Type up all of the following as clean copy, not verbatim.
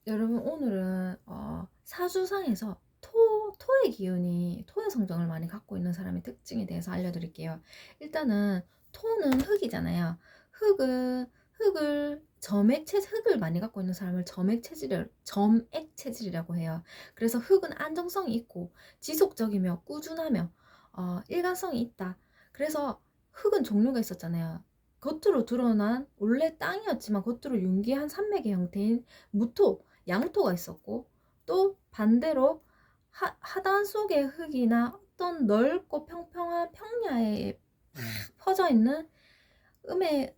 여러분 오늘은 사주상에서 토의 기운이 토의 성정을 많이 갖고 있는 사람의 특징에 대해서 알려드릴게요. 일단은 토는 흙이잖아요. 흙을 흙을 많이 갖고 있는 사람을 점액 체질이라고 해요. 그래서 흙은 안정성이 있고 지속적이며 꾸준하며 일관성이 있다. 그래서 흙은 종류가 있었잖아요. 겉으로 드러난 원래 땅이었지만 겉으로 융기한 산맥의 형태인 무토, 양토가 있었고, 또 반대로 하단 속의 흙이나 어떤 넓고 평평한 평야에 퍼져 있는 음의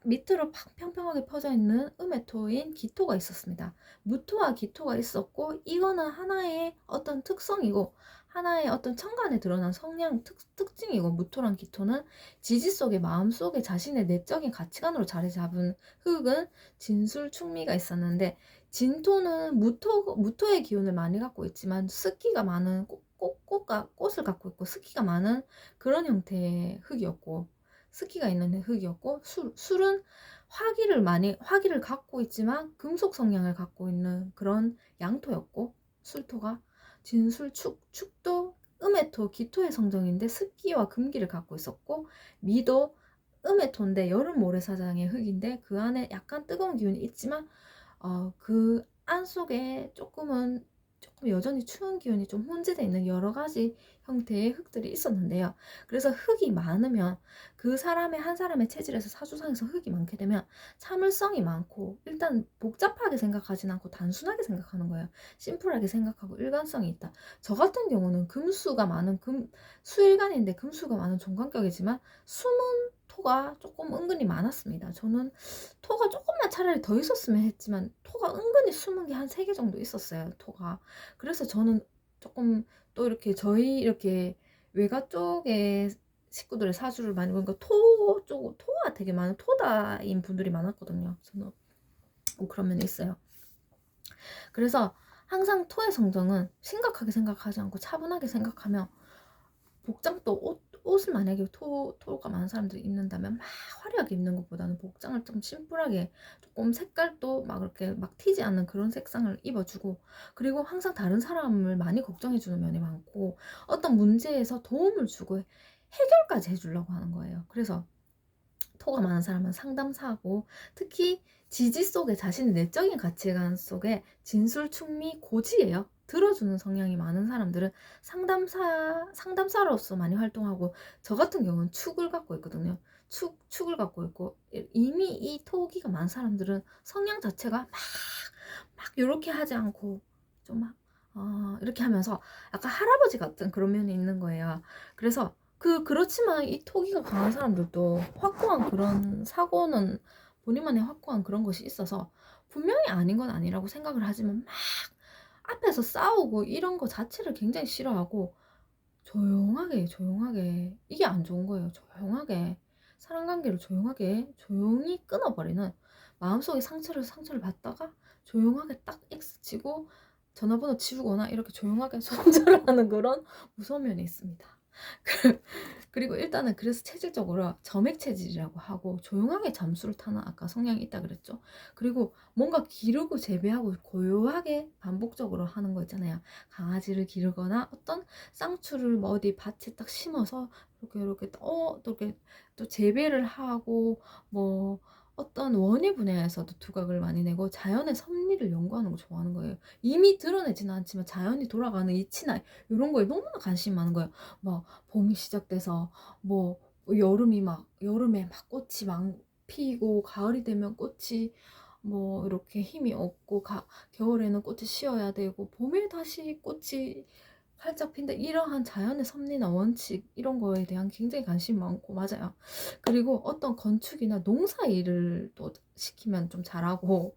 밑으로 팍 평평하게 퍼져 있는 음의 토인 기토가 있었습니다. 무토와 기토가 있었고, 이거는 하나의 어떤 특성이고 하나의 어떤 천간에 드러난 성향 특징이고, 무토랑 기토는 지지 속에 마음 속에 자신의 내적인 가치관으로 자리 잡은 흙은 진술 충미가 있었는데, 진토는 무토의 기운을 많이 갖고 있지만 습기가 많은 꽃을 갖고 있고 습기가 많은 그런 형태의 흙이었고, 습기가 있는 흙이었고, 술은 화기를 갖고 있지만 금속 성향을 갖고 있는 그런 양토였고, 술토가 축도 음의 토 기토의 성정인데 습기와 금기를 갖고 있었고, 미도 음의 토인데 여름 모래사장의 흙인데 그 안에 약간 뜨거운 기운이 있지만 그 안 속에 조금 여전히 추운 기운이 좀 혼재되어 있는 여러 가지 형태의 흙들이 있었는데요. 그래서 흙이 많으면 한 사람의 체질에서 사주상에서 흙이 많게 되면 참을성이 많고, 일단 복잡하게 생각하진 않고 단순하게 생각하는 거예요. 심플하게 생각하고 일관성이 있다. 저 같은 경우는 수일간인데 금수가 많은 종간격이지만 숨은 토가 조금 은근히 많았습니다. 저는 토가 조금만 차라리 더 있었으면 했지만 토가 은근히 숨은 게 한 3개 정도 있었어요. 토가. 그래서 저는 조금 또 이렇게 외가 쪽에 식구들의 사주를 많이 보니까 토가 되게 많은 토다인 분들이 많았거든요. 저는 그런 면이 있어요. 그래서 항상 토의 성정은 심각하게 생각하지 않고 차분하게 생각하며, 복장도 옷을 만약에 토가 많은 사람들이 입는다면 막 화려하게 입는 것보다는 복장을 좀 심플하게, 조금 색깔도 막 그렇게 막 튀지 않는 그런 색상을 입어주고, 그리고 항상 다른 사람을 많이 걱정해주는 면이 많고, 어떤 문제에서 도움을 주고 해결까지 해주려고 하는 거예요. 그래서 토가 많은 사람은 상담사하고, 특히 지지 속에 자신의 내적인 가치관 속에 진술충미 고지예요. 들어주는 성향이 많은 사람들은 상담사로서 많이 활동하고, 저 같은 경우는 축을 갖고 있거든요. 축을 갖고 있고, 이미 이 토기가 많은 사람들은 성향 자체가 막 이렇게 하지 않고 좀 막 이렇게 하면서 약간 할아버지 같은 그런 면이 있는 거예요. 그래서 그렇지만 이 토기가 강한 사람들도 확고한 그런 사고는, 본인만의 확고한 그런 것이 있어서 분명히 아닌 건 아니라고 생각을 하지만 막 앞에서 싸우고 이런 거 자체를 굉장히 싫어하고, 조용하게 이게 안 좋은 거예요. 조용하게 사람 관계를 조용히 끊어버리는, 마음속에 상처를 받다가 조용하게 딱 X 치고 전화번호 지우거나 이렇게 조용하게 손절을 하는 그런 무서운 면이 있습니다. 그리고 일단은 그래서 체질적으로 점액 체질이라고 하고, 조용하게 잠수를 타는 아까 성향이 있다 그랬죠. 그리고 뭔가 기르고 재배하고 고요하게 반복적으로 하는 거 있잖아요. 강아지를 기르거나 어떤 쌍추를 뭐 어디 밭에 딱 심어서 이렇게 또 이렇게 또 재배를 하고, 뭐 어떤 원예 분야에서도 두각을 많이 내고 자연의 섭리를 연구하는 거 좋아하는 거예요. 이미 드러내지는 않지만 자연이 돌아가는 이치나 이런 거에 너무나 관심이 많은 거예요. 막 봄이 시작돼서 뭐 여름에 막 꽃이 막 피고, 가을이 되면 꽃이 뭐 이렇게 힘이 없고, 겨울에는 꽃이 쉬어야 되고, 봄에 다시 꽃이 활짝 핀다, 이러한 자연의 섭리나 원칙 이런 거에 대한 굉장히 관심이 많고, 맞아요. 그리고 어떤 건축이나 농사 일을 또 시키면 좀 잘하고,